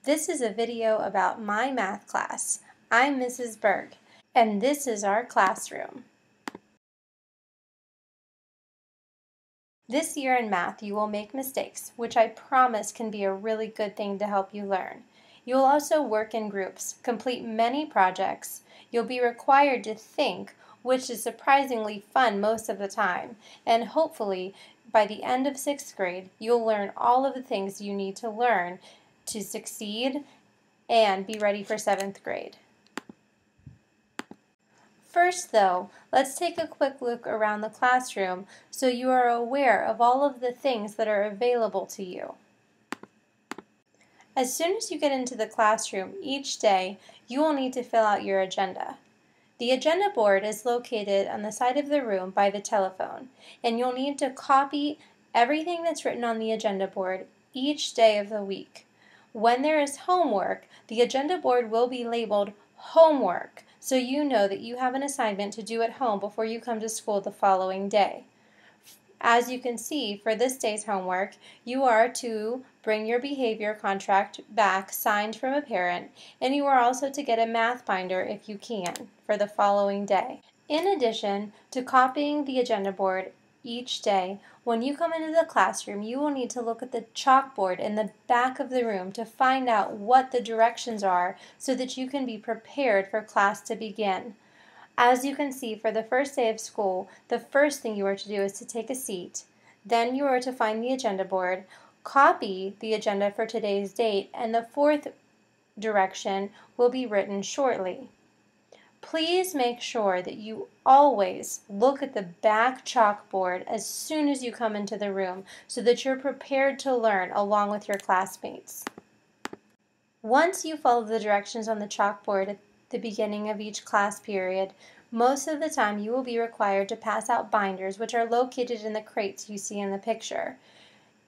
This is a video about my math class. I'm Mrs. Berg, and this is our classroom. This year in math, you will make mistakes, which I promise can be a really good thing to help you learn. You will also work in groups, complete many projects. You'll be required to think, which is surprisingly fun most of the time, and hopefully, by the end of 6th grade, you'll learn all of the things you need to learn to succeed and be ready for 7th grade. First, though, let's take a quick look around the classroom so you are aware of all of the things that are available to you. As soon as you get into the classroom each day, you will need to fill out your agenda. The agenda board is located on the side of the room by the telephone, and you'll need to copy everything that's written on the agenda board each day of the week. When there is homework, the agenda board will be labeled homework, so you know that you have an assignment to do at home before you come to school the following day. As you can see, for this day's homework, you are to bring your behavior contract back signed from a parent, and you are also to get a math binder if you can for the following day. In addition to copying the agenda board each day, when you come into the classroom, you will need to look at the chalkboard in the back of the room to find out what the directions are so that you can be prepared for class to begin. As you can see, for the first day of school, the first thing you are to do is to take a seat. Then you are to find the agenda board, copy the agenda for today's date, and the fourth direction will be written shortly. Please make sure that you always look at the back chalkboard as soon as you come into the room so that you're prepared to learn along with your classmates. Once you follow the directions on the chalkboard at the beginning of each class period, most of the time you will be required to pass out binders, which are located in the crates you see in the picture.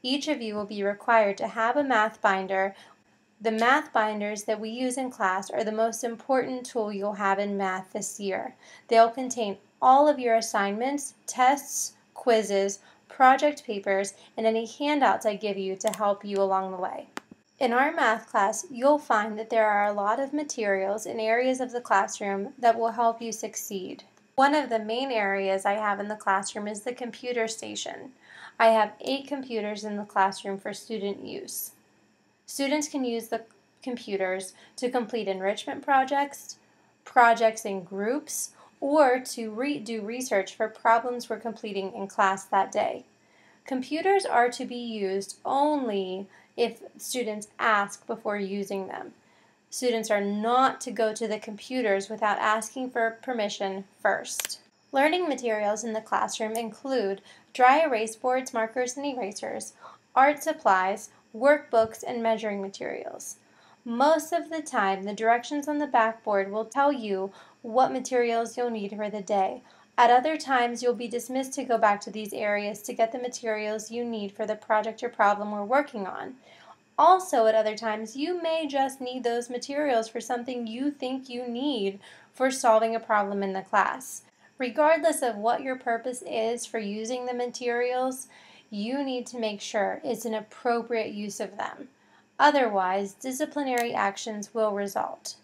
Each of you will be required to have a math binder. The math binders that we use in class are the most important tool you'll have in math this year. They'll contain all of your assignments, tests, quizzes, project papers, and any handouts I give you to help you along the way. In our math class, you'll find that there are a lot of materials in areas of the classroom that will help you succeed. One of the main areas I have in the classroom is the computer station. I have 8 computers in the classroom for student use. Students can use the computers to complete enrichment projects, projects in groups, or to do research for problems we're completing in class that day. Computers are to be used only if students ask before using them. Students are not to go to the computers without asking for permission first. Learning materials in the classroom include dry erase boards, markers, and erasers, art supplies, workbooks, and measuring materials. Most of the time, the directions on the backboard will tell you what materials you'll need for the day. At other times, you'll be dismissed to go back to these areas to get the materials you need for the project or problem we're working on. Also, at other times, you may just need those materials for something you think you need for solving a problem in the class. Regardless of what your purpose is for using the materials, you need to make sure it's an appropriate use of them. Otherwise, disciplinary actions will result.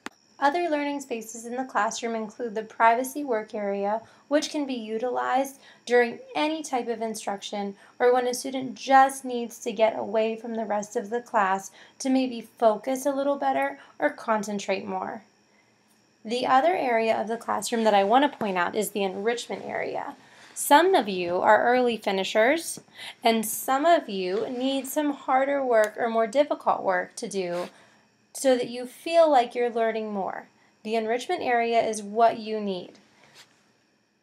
Other learning spaces in the classroom include the privacy work area, which can be utilized during any type of instruction or when a student just needs to get away from the rest of the class to maybe focus a little better or concentrate more. The other area of the classroom that I want to point out is the enrichment area. Some of you are early finishers, and some of you need some harder work or more difficult work to do so that you feel like you're learning more. The enrichment area is what you need.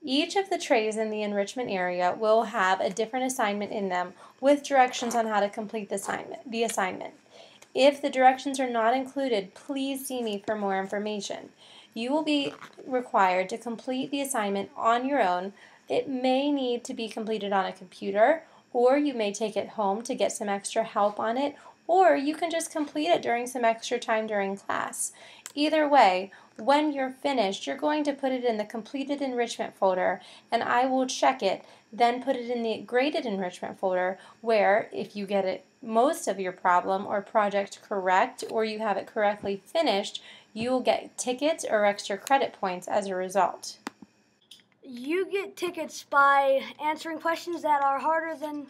Each of the trays in the enrichment area will have a different assignment in them with directions on how to complete the assignment. If the directions are not included, please see me for more information. You will be required to complete the assignment on your own. It may need to be completed on a computer, or you may take it home to get some extra help on it, or you can just complete it during some extra time during class. Either way, when you're finished, you're going to put it in the completed enrichment folder, and I will check it Then put it in the graded enrichment folder where if you get it most of your problem or project correct or you have it correctly finished, you will get tickets or extra credit points as a result. You get tickets by answering questions that are harder than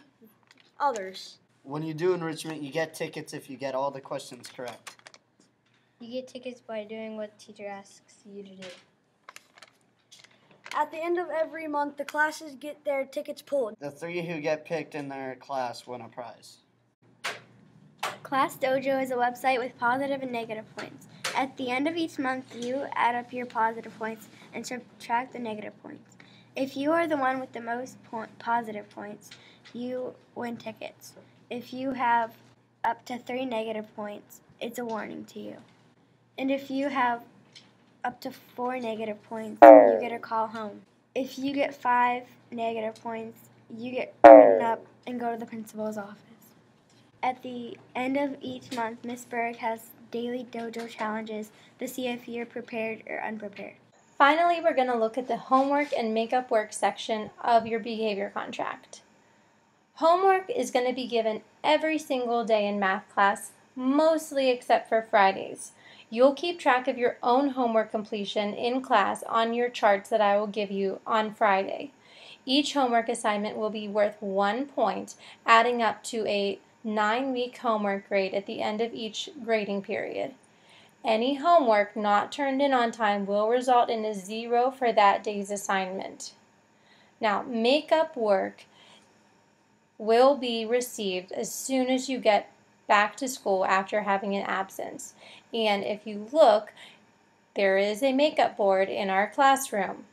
others. When you do enrichment, you get tickets if you get all the questions correct. You get tickets by doing what the teacher asks you to do. At the end of every month, the classes get their tickets pulled. The 3 who get picked in their class win a prize. Class Dojo is a website with positive and negative points. At the end of each month, you add up your positive points and subtract the negative points. If you are the one with the most positive points, you win tickets. If you have up to 3 negative points, it's a warning to you. And if you have up to 4 negative points, you get a call home. If you get 5 negative points, you get written up and go to the principal's office. At the end of each month, Miss Berg has daily Dojo Challenges to see if you're prepared or unprepared. Finally, we're going to look at the homework and makeup work section of your behavior contract. Homework is going to be given every single day in math class, mostly except for Fridays. You'll keep track of your own homework completion in class on your charts that I will give you on Friday. Each homework assignment will be worth 1 point, adding up to a 9-week homework grade at the end of each grading period. Any homework not turned in on time will result in a 0 for that day's assignment. Now, makeup work will be received as soon as you get back to school after having an absence. And if you look, there is a makeup board in our classroom.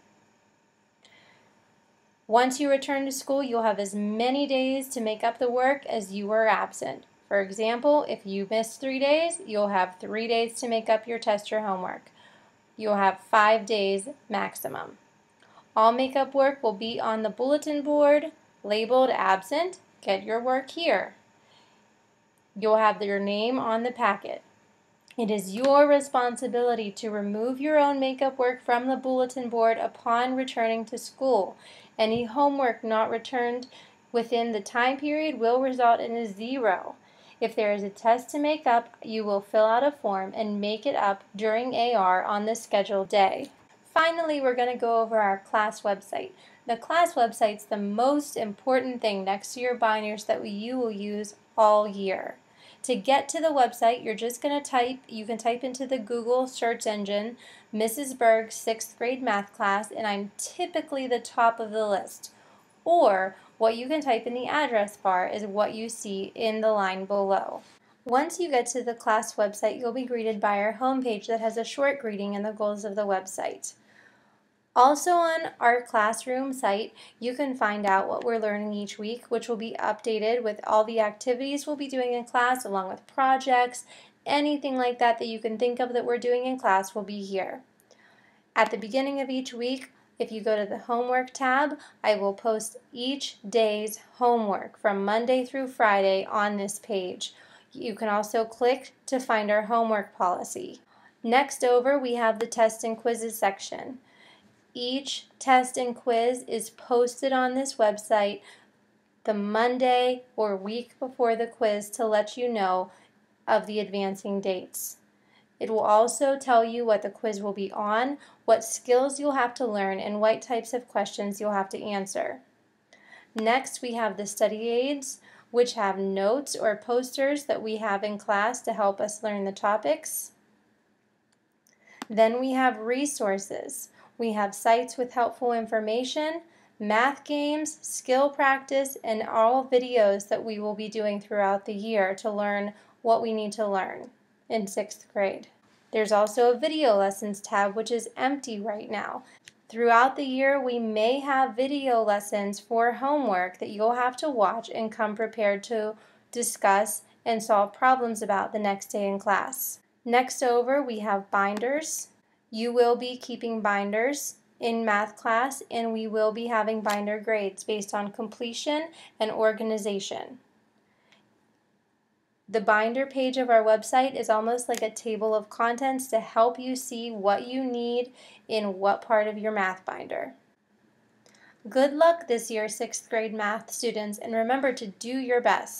Once you return to school, you'll have as many days to make up the work as you were absent. For example, if you missed 3 days, you'll have 3 days to make up your test or homework. You'll have 5 days maximum. All makeup work will be on the bulletin board labeled absent. Get your work here. You'll have your name on the packet. It is your responsibility to remove your own makeup work from the bulletin board upon returning to school. Any homework not returned within the time period will result in a 0. If there is a test to make up, you will fill out a form and make it up during AR on the scheduled day. Finally, we're going to go over our class website. The class website's the most important thing next to your binders that you will use all year. To get to the website, you're just going to you can type into the Google search engine, Mrs. Berg's 6th grade math class, and I'm typically the top of the list. Or what you can type in the address bar is what you see in the line below. Once you get to the class website, you'll be greeted by our homepage that has a short greeting and the goals of the website. Also on our classroom site, you can find out what we're learning each week, which will be updated with all the activities we'll be doing in class, along with projects, anything like that that you can think of that we're doing in class will be here. At the beginning of each week, if you go to the homework tab, I will post each day's homework from Monday through Friday on this page. You can also click to find our homework policy. Next over, we have the test and quizzes section. Each test and quiz is posted on this website the Monday or week before the quiz to let you know of the advancing dates. It will also tell you what the quiz will be on, what skills you'll have to learn, and what types of questions you'll have to answer. Next, we have the study aids, which have notes or posters that we have in class to help us learn the topics. Then we have resources. We have sites with helpful information, math games, skill practice, and all videos that we will be doing throughout the year to learn what we need to learn in 6th grade. There's also a video lessons tab, which is empty right now. Throughout the year, we may have video lessons for homework that you'll have to watch and come prepared to discuss and solve problems about the next day in class. Next over, we have binders. You will be keeping binders in math class, and we will be having binder grades based on completion and organization. The binder page of our website is almost like a table of contents to help you see what you need in what part of your math binder. Good luck this year, 6th grade math students, and remember to do your best.